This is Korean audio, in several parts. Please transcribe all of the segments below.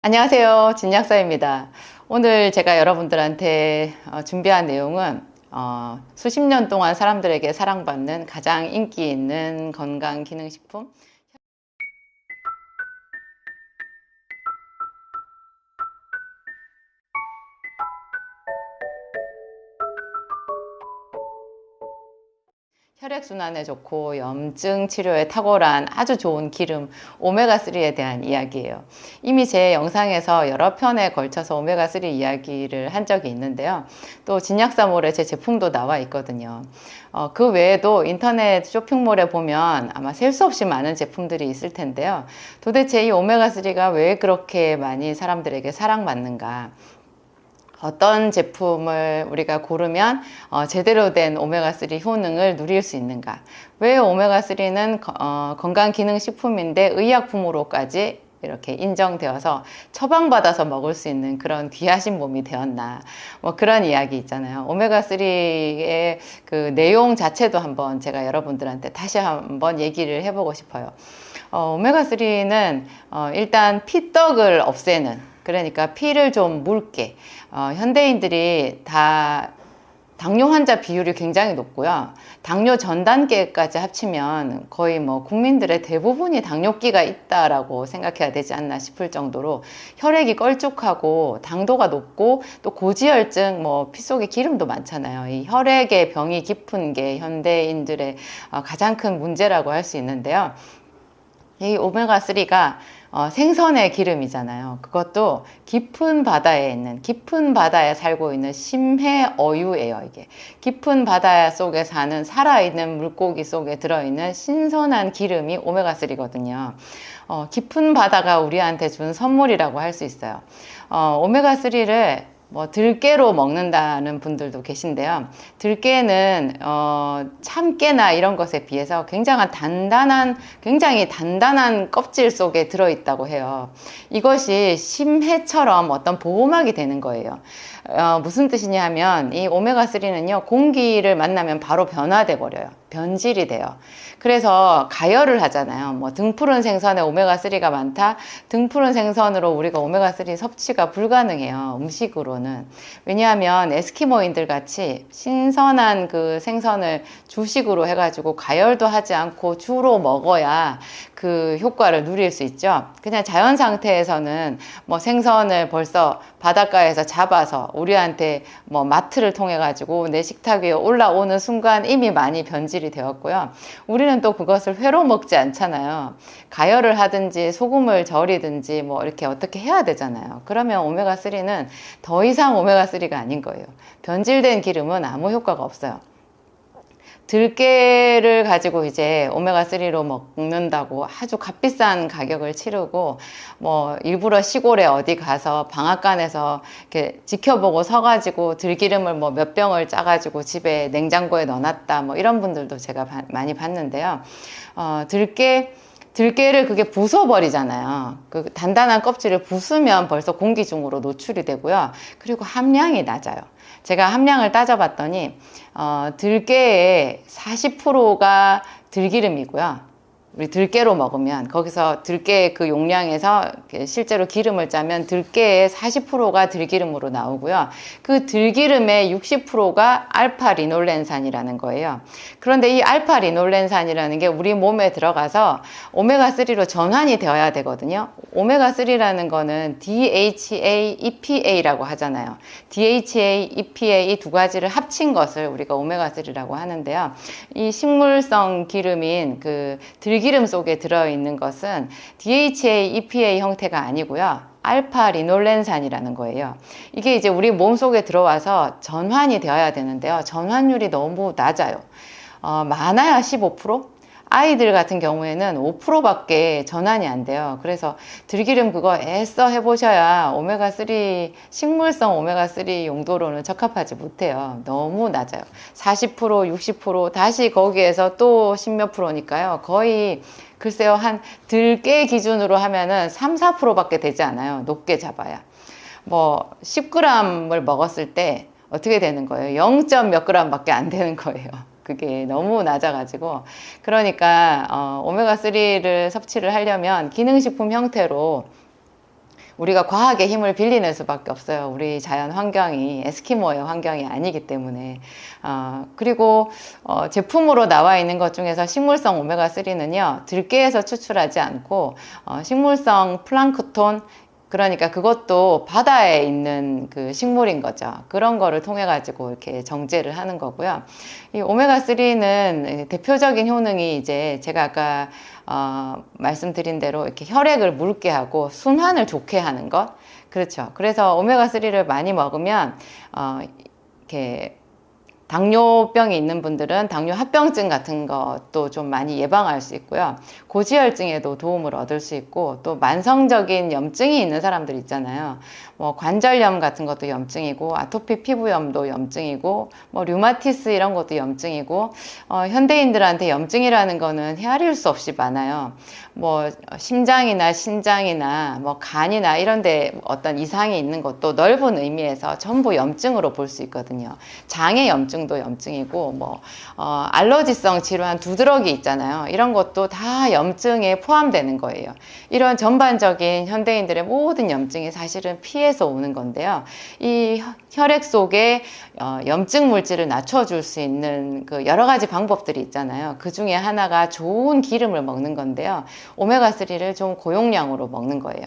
안녕하세요. 진약사입니다. 오늘 제가 여러분들한테 준비한 내용은 수십 년 동안 사람들에게 사랑받는 가장 인기 있는 건강기능식품, 혈액순환에 좋고 염증 치료에 탁월한 아주 좋은 기름 오메가3에 대한 이야기예요. 이미 제 영상에서 여러 편에 걸쳐서 오메가3 이야기를 한 적이 있는데요. 또 진약사몰에 제 제품도 나와 있거든요. 그 외에도 인터넷 쇼핑몰에 보면 아마 셀 수 없이 많은 제품들이 있을 텐데요. 도대체 이 오메가3가 왜 그렇게 많이 사람들에게 사랑받는가? 어떤 제품을 우리가 고르면 제대로 된 오메가3 효능을 누릴 수 있는가? 왜 오메가3는 건강기능식품인데 의약품으로까지 이렇게 인정되어서 처방받아서 먹을 수 있는 그런 귀하신 몸이 되었나? 뭐 그런 이야기 있잖아요. 오메가3의 그 내용 자체도 한번 제가 여러분들한테 다시 한번 얘기를 해보고 싶어요. 오메가3는 일단 피떡을 없애는, 그러니까 피를 좀 묽게, 현대인들이 다 당뇨 환자 비율이 굉장히 높고요. 당뇨 전 단계까지 합치면 거의 뭐 국민들의 대부분이 당뇨기가 있다라고 생각해야 되지 않나 싶을 정도로 혈액이 걸쭉하고 당도가 높고 또 고지혈증, 뭐 피 속에 기름도 많잖아요. 이 혈액의 병이 깊은 게 현대인들의 가장 큰 문제라고 할 수 있는데요. 이 오메가3가 생선의 기름이잖아요. 그것도 깊은 바다에 살고 있는 심해 어유예요. 이게 깊은 바다 속에 사는 살아있는 물고기 속에 들어있는 신선한 기름이 오메가3거든요. 깊은 바다가 우리한테 준 선물이라고 할 수 있어요. 오메가3를 뭐 들깨로 먹는다는 분들도 계신데요. 들깨는 참깨나 이런 것에 비해서 굉장히 단단한 껍질 속에 들어있다고 해요. 이것이 심해처럼 어떤 보호막이 되는 거예요. 무슨 뜻이냐 하면 이 오메가3는요, 공기를 만나면 바로 변화돼 버려요. 변질이 돼요. 그래서 가열을 하잖아요. 뭐 등푸른 생선에 오메가3가 많다. 등푸른 생선으로 우리가 오메가3 섭취가 불가능해요. 음식으로는. 왜냐하면 에스키모인들 같이 신선한 그 생선을 주식으로 해가지고 가열도 하지 않고 주로 먹어야 그 효과를 누릴 수 있죠. 그냥 자연 상태에서는 뭐 생선을 벌써 바닷가에서 잡아서 우리한테 뭐 마트를 통해 가지고 내 식탁 위에 올라오는 순간 이미 많이 변질이 되었고요. 우리는 또 그것을 회로 먹지 않잖아요. 가열을 하든지 소금을 절이든지 뭐 이렇게 어떻게 해야 되잖아요. 그러면 오메가3는 더 이상 오메가3가 아닌 거예요. 변질된 기름은 아무 효과가 없어요. 들깨를 가지고 이제 오메가3로 먹는다고 아주 값비싼 가격을 치르고 뭐 일부러 시골에 어디 가서 방앗간에서 이렇게 지켜보고 서가지고 들기름을 뭐 몇 병을 짜가지고 집에 냉장고에 넣어놨다 뭐 이런 분들도 제가 많이 봤는데요. 들깨를 그게 부숴버리잖아요. 그 단단한 껍질을 부수면 벌써 공기 중으로 노출이 되고요. 그리고 함량이 낮아요. 제가 함량을 따져봤더니 들깨의 40%가 들기름이고요. 우리 들깨로 먹으면 거기서 들깨의 그 용량에서 실제로 기름을 짜면 들깨의 40%가 들기름으로 나오고요. 그 들기름의 60%가 알파리놀렌산이라는 거예요. 그런데 이 알파리놀렌산이라는 게 우리 몸에 들어가서 오메가3로 전환이 되어야 되거든요. 오메가3라는 거는 DHA, EPA라고 하잖아요. DHA, EPA 이 두 가지를 합친 것을 우리가 오메가3라고 하는데요. 이 식물성 기름인 그 들기름 속에 들어있는 것은 DHA, EPA 형태가 아니고요. 알파리놀렌산이라는 거예요. 이게 이제 우리 몸속에 들어와서 전환이 되어야 되는데요. 전환율이 너무 낮아요. 많아야 15%? 아이들 같은 경우에는 5%밖에 전환이 안 돼요. 그래서 들기름 그거 애써 해보셔야 오메가3, 식물성 오메가3 용도로는 적합하지 못해요. 너무 낮아요. 40%, 60%, 다시 거기에서 또 10몇 프로니까요. 거의 글쎄요, 한 들깨 기준으로 하면은 3, 4%밖에 되지 않아요. 높게 잡아야. 뭐 10g을 먹었을 때 어떻게 되는 거예요? 0. 몇 g밖에 안 되는 거예요. 그게 너무 낮아가지고. 그러니까 오메가3를 섭취를 하려면 기능식품 형태로 우리가 과학의 힘을 빌리는 수밖에 없어요. 우리 자연 환경이 에스키모의 환경이 아니기 때문에. 그리고 제품으로 나와 있는 것 중에서 식물성 오메가3는요, 들깨에서 추출하지 않고 식물성 플랑크톤, 그러니까 그것도 바다에 있는 그 식물인 거죠. 그런 거를 통해 가지고 이렇게 정제를 하는 거고요. 이 오메가3는 대표적인 효능이 이제 제가 아까 말씀드린 대로 이렇게 혈액을 묽게 하고 순환을 좋게 하는 것. 그렇죠. 그래서 오메가3를 많이 먹으면 이렇게 당뇨병이 있는 분들은 당뇨 합병증 같은 것도 좀 많이 예방할 수 있고요. 고지혈증에도 도움을 얻을 수 있고, 또 만성적인 염증이 있는 사람들 있잖아요. 뭐 관절염 같은 것도 염증이고, 아토피 피부염도 염증이고, 뭐 류마티스 이런 것도 염증이고, 현대인들한테 염증이라는 거는 헤아릴 수 없이 많아요. 뭐 심장이나 신장이나 뭐 간이나 이런 데 어떤 이상이 있는 것도 넓은 의미에서 전부 염증으로 볼 수 있거든요. 장의 염증도 염증이고, 뭐 알러지성 질환 두드러기 있잖아요. 이런 것도 다 염증에 포함되는 거예요. 이런 전반적인 현대인들의 모든 염증이 사실은 피에서 오는 건데요. 이 혈액 속에 염증 물질을 낮춰줄 수 있는 그 여러 가지 방법들이 있잖아요. 그 중에 하나가 좋은 기름을 먹는 건데요. 오메가3를 좀 고용량으로 먹는 거예요.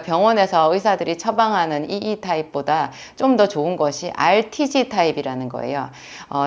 병원에서 의사들이 처방하는 EE 타입보다 좀 더 좋은 것이 RTG 타입이라는 거예요.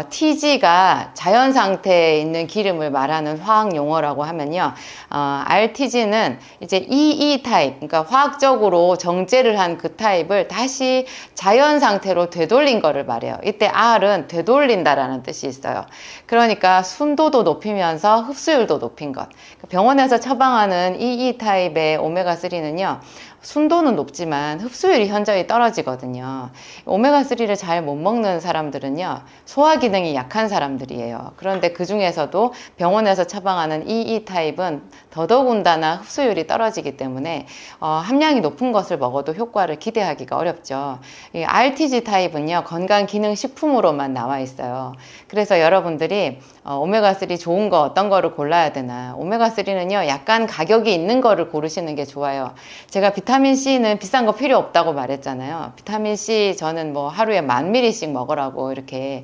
TG가 자연 상태에 있는 기름을 말하는 화학 용어라고 하면요. RTG는 이제 EE 타입, 그러니까 화학적으로 정제를 한 그 타입을 다시 자연 상태로 되돌린 거를 말해요. 이때 R은 되돌린다라는 뜻이 있어요. 그러니까 순도도 높이면서 흡수율도 높인 것. 병원에서 처방하는 EE 타입의 오메가3는요. 순도는 높지만 흡수율이 현저히 떨어지거든요. 오메가3를 잘 못 먹는 사람들은요, 소화 기능이 약한 사람들이에요. 그런데 그 중에서도 병원에서 처방하는 EE 타입은 더더군다나 흡수율이 떨어지기 때문에 함량이 높은 것을 먹어도 효과를 기대하기가 어렵죠. 이 RTG 타입은요, 건강기능식품으로만 나와 있어요. 그래서 여러분들이 오메가3 좋은 거 어떤 거를 골라야 되나. 오메가3는요, 약간 가격이 있는 거를 고르시는 게 좋아요. 제가 비타민C는 비싼 거 필요 없다고 말했잖아요. 비타민C 저는 뭐 하루에 1000ml씩 먹으라고 이렇게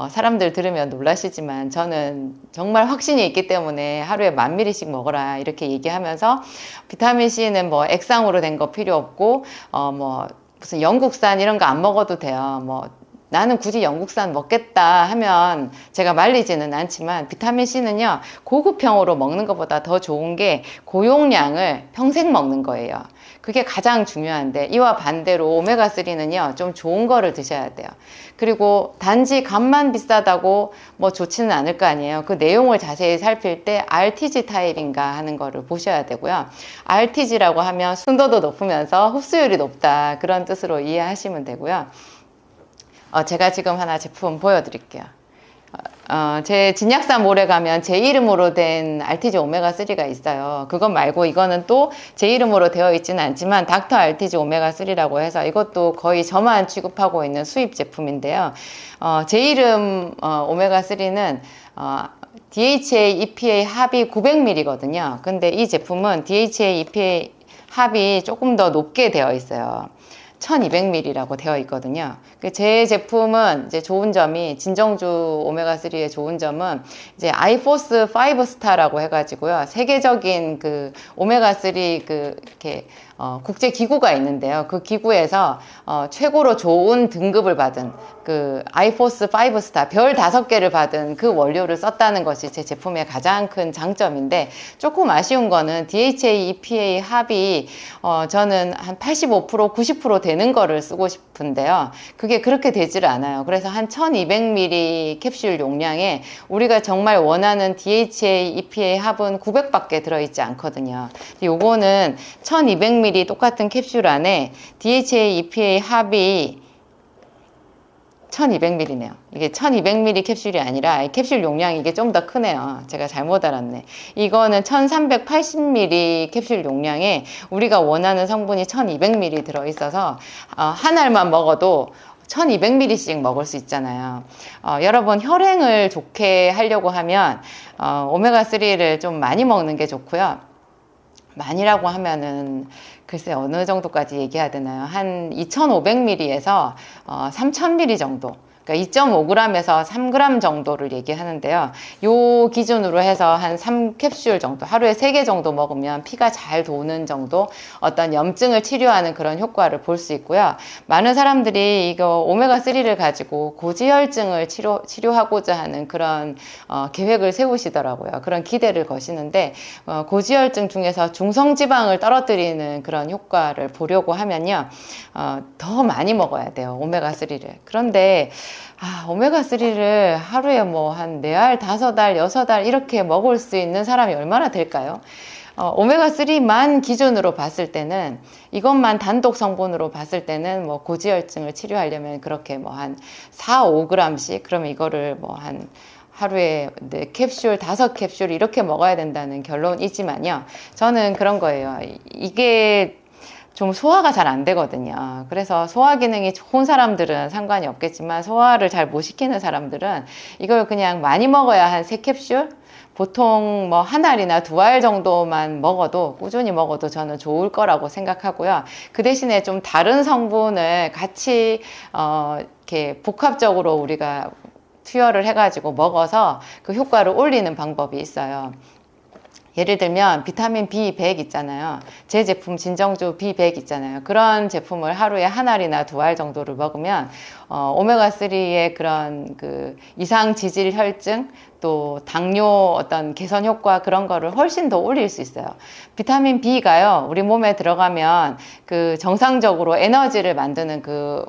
사람들 들으면 놀라시지만 저는 정말 확신이 있기 때문에 하루에 1000ml씩 먹어라 이렇게 얘기하면서 비타민C는 뭐 액상으로 된 거 필요 없고 뭐 무슨 영국산 이런 거 안 먹어도 돼요. 뭐 나는 굳이 영국산 먹겠다 하면 제가 말리지는 않지만 비타민C는요, 고급형으로 먹는 것보다 더 좋은 게 고용량을 평생 먹는 거예요. 그게 가장 중요한데, 이와 반대로 오메가3는요, 좀 좋은 거를 드셔야 돼요. 그리고 단지 값만 비싸다고 뭐 좋지는 않을 거 아니에요. 그 내용을 자세히 살필 때 RTG 타입인가 하는 거를 보셔야 되고요. RTG라고 하면 순도도 높으면서 흡수율이 높다, 그런 뜻으로 이해하시면 되고요. 제가 지금 하나 제품 보여드릴게요. 제 진약사몰에 가면 제 이름으로 된 RTG 오메가3가 있어요. 그것 말고 이거는 또 제 이름으로 되어 있지는 않지만 닥터 RTG 오메가3라고 해서 이것도 거의 저만 취급하고 있는 수입 제품인데요. 제 이름 오메가3는 DHA, EPA 합이 900ml거든요. 근데 이 제품은 DHA, EPA 합이 조금 더 높게 되어 있어요. 1200ml라고 되어 있거든요. 제 제품은 이제 좋은 점이, 진정주 오메가3의 좋은 점은 이제 아이포스 5스타라고 해가지고요. 세계적인 그 오메가3 이렇게 국제 기구가 있는데요. 그 기구에서 최고로 좋은 등급을 받은 그 아이포스 5스타 별 5개를 받은 그 원료를 썼다는 것이 제 제품의 가장 큰 장점인데, 조금 아쉬운 거는 DHA, EPA 합이 저는 한 85%, 90% 되는 거를 쓰고 싶은데요. 그게 그렇게 되질 않아요. 그래서 한 1200ml 캡슐 용량에 우리가 정말 원하는 DHA, EPA 합은 900밖에 들어있지 않거든요. 요거는 1200ml 똑같은 캡슐 안에 DHA, EPA 합이 1200ml네요. 이게 1200ml 캡슐이 아니라 캡슐 용량이 이게 좀 더 크네요. 제가 잘못 알았네. 이거는 1380ml 캡슐 용량에 우리가 원하는 성분이 1200ml 들어있어서 한 알만 먹어도 1200ml씩 먹을 수 있잖아요. 여러분 혈행을 좋게 하려고 하면 오메가3를 좀 많이 먹는 게 좋고요. 많이라고 하면은 글쎄 어느 정도까지 얘기해야 되나요? 한 2500ml에서 3000ml 정도, 그러니까 2.5g에서 3g 정도를 얘기하는데요. 요 기준으로 해서 한 3캡슐 정도, 하루에 3개 정도 먹으면 피가 잘 도는 정도 어떤 염증을 치료하는 그런 효과를 볼 수 있고요. 많은 사람들이 이거 오메가3를 가지고 고지혈증을 치료하고자 하는 그런 계획을 세우시더라고요. 그런 기대를 거시는데 고지혈증 중에서 중성지방을 떨어뜨리는 그런 효과를 보려고 하면요. 더 많이 먹어야 돼요. 오메가3를. 그런데 오메가3를 하루에 뭐 한 4알, 5알, 6알 이렇게 먹을 수 있는 사람이 얼마나 될까요? 오메가3만 기준으로 봤을 때는, 이것만 단독 성분으로 봤을 때는 뭐 고지혈증을 치료하려면 그렇게 뭐 한 4, 5g씩, 그러면 이거를 뭐 한 하루에 4캡슐, 5캡슐 이렇게 먹어야 된다는 결론이지만요. 저는 그런 거예요. 이게 좀 소화가 잘 안 되거든요. 그래서 소화 기능이 좋은 사람들은 상관이 없겠지만 소화를 잘 못 시키는 사람들은 이걸 그냥 많이 먹어야 한 3캡슐? 보통 뭐 한 알이나 2알 정도만 먹어도, 꾸준히 먹어도 저는 좋을 거라고 생각하고요. 그 대신에 좀 다른 성분을 같이 이렇게 복합적으로 우리가 투여를 해가지고 먹어서 그 효과를 올리는 방법이 있어요. 예를 들면 비타민 B100 있잖아요. 제 제품 진정주 B100 있잖아요. 그런 제품을 하루에 한 알이나 2알 정도를 먹으면 오메가3의 그런 그 이상 지질 혈증, 또 당뇨 어떤 개선 효과, 그런 거를 훨씬 더 올릴 수 있어요. 비타민 B가요, 우리 몸에 들어가면 그 정상적으로 에너지를 만드는 그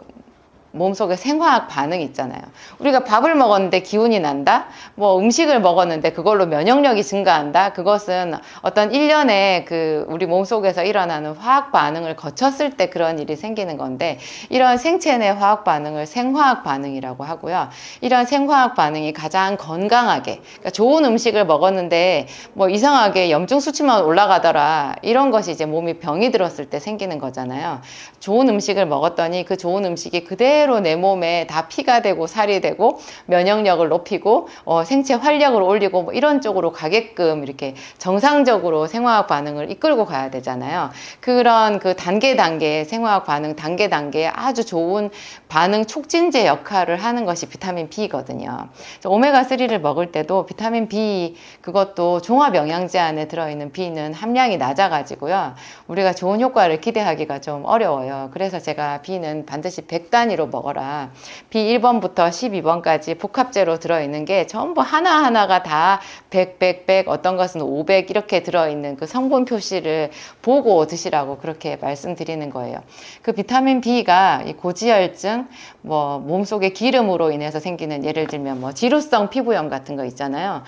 몸속에 생화학 반응 있잖아요. 우리가 밥을 먹었는데 기운이 난다? 뭐 음식을 먹었는데 그걸로 면역력이 증가한다? 그것은 어떤 일련의 그 우리 몸속에서 일어나는 화학 반응을 거쳤을 때 그런 일이 생기는 건데, 이런 생체 내 화학 반응을 생화학 반응이라고 하고요. 이런 생화학 반응이 가장 건강하게, 그러니까 좋은 음식을 먹었는데 뭐 이상하게 염증 수치만 올라가더라, 이런 것이 이제 몸이 병이 들었을 때 생기는 거잖아요. 좋은 음식을 먹었더니 그 좋은 음식이 그대로 내 몸에 다 피가 되고 살이 되고 면역력을 높이고 생체 활력을 올리고 뭐 이런 쪽으로 가게끔 이렇게 정상적으로 생화학 반응을 이끌고 가야 되잖아요. 그런 그 단계 생화학 반응 단계에 아주 좋은 반응 촉진제 역할을 하는 것이 비타민 B거든요. 오메가3를 먹을 때도 비타민 B, 그것도 종합 영양제 안에 들어있는 B는 함량이 낮아가지고요. 우리가 좋은 효과를 기대하기가 좀 어려워요. 그래서 제가 B는 반드시 100단위로 먹어라. B 1번부터 12번까지 복합제로 들어있는 게 전부 하나하나가 다 100, 어떤 것은 500 이렇게 들어있는 그 성분 표시를 보고 드시라고 그렇게 말씀드리는 거예요. 그 비타민 B가 이 고지혈증, 뭐 몸속에 기름으로 인해서 생기는, 예를 들면 뭐 지루성 피부염 같은 거 있잖아요.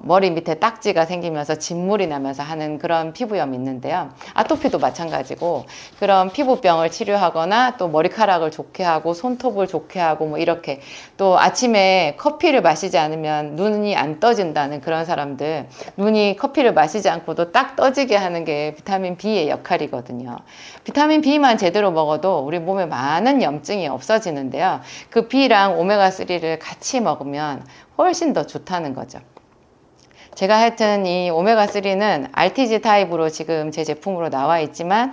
머리 밑에 딱지가 생기면서 진물이 나면서 하는 그런 피부염이 있는데요. 아토피도 마찬가지고, 그런 피부병을 치료하거나 또 머리카락을 좋게 하고 손톱을 좋게 하고 뭐 이렇게, 또 아침에 커피를 마시지 않으면 눈이 안 떠진다는 그런 사람들, 눈이 커피를 마시지 않고도 딱 떠지게 하는 게 비타민 B의 역할이거든요. 비타민 B만 제대로 먹어도 우리 몸에 많은 염증이 없어지는데요. 그 B랑 오메가3를 같이 먹으면 훨씬 더 좋다는 거죠. 제가 하여튼 이 오메가3는 RTG 타입으로 지금 제 제품으로 나와 있지만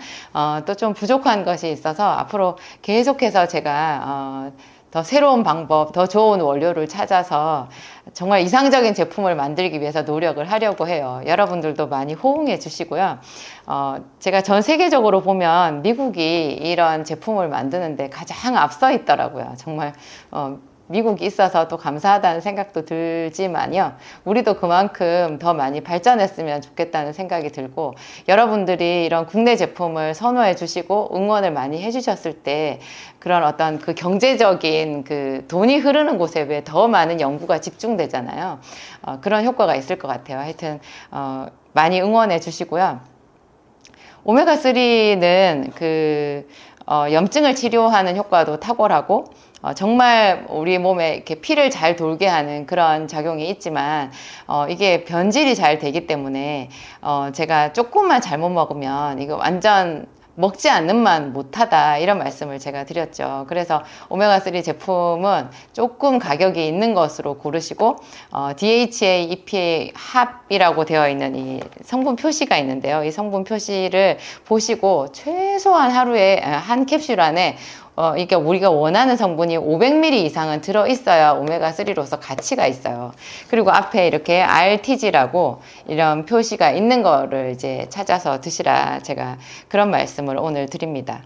또 좀 부족한 것이 있어서 앞으로 계속해서 제가 더 새로운 방법, 더 좋은 원료를 찾아서 정말 이상적인 제품을 만들기 위해서 노력을 하려고 해요. 여러분들도 많이 호응해 주시고요. 제가 전 세계적으로 보면 미국이 이런 제품을 만드는데 가장 앞서 있더라고요. 정말 미국이 있어서 또 감사하다는 생각도 들지만요. 우리도 그만큼 더 많이 발전했으면 좋겠다는 생각이 들고, 여러분들이 이런 국내 제품을 선호해 주시고 응원을 많이 해 주셨을 때 그런 어떤 그 경제적인 그 돈이 흐르는 곳에 왜 더 많은 연구가 집중되잖아요. 그런 효과가 있을 것 같아요. 하여튼 많이 응원해 주시고요. 오메가3는 그 염증을 치료하는 효과도 탁월하고, 정말 우리 몸에 이렇게 피를 잘 돌게 하는 그런 작용이 있지만 이게 변질이 잘 되기 때문에 제가 조금만 잘못 먹으면 이거 완전 먹지 않는 만 못하다 이런 말씀을 제가 드렸죠. 그래서 오메가3 제품은 조금 가격이 있는 것으로 고르시고 DHA, EPA 합이라고 되어 있는 이 성분 표시가 있는데요. 이 성분 표시를 보시고 최소한 하루에 한 캡슐 안에 이게 우리가 원하는 성분이 500ml 이상은 들어있어야 오메가3로서 가치가 있어요. 그리고 앞에 이렇게 RTG라고 이런 표시가 있는 거를 이제 찾아서 드시라 제가 그런 말씀을 오늘 드립니다.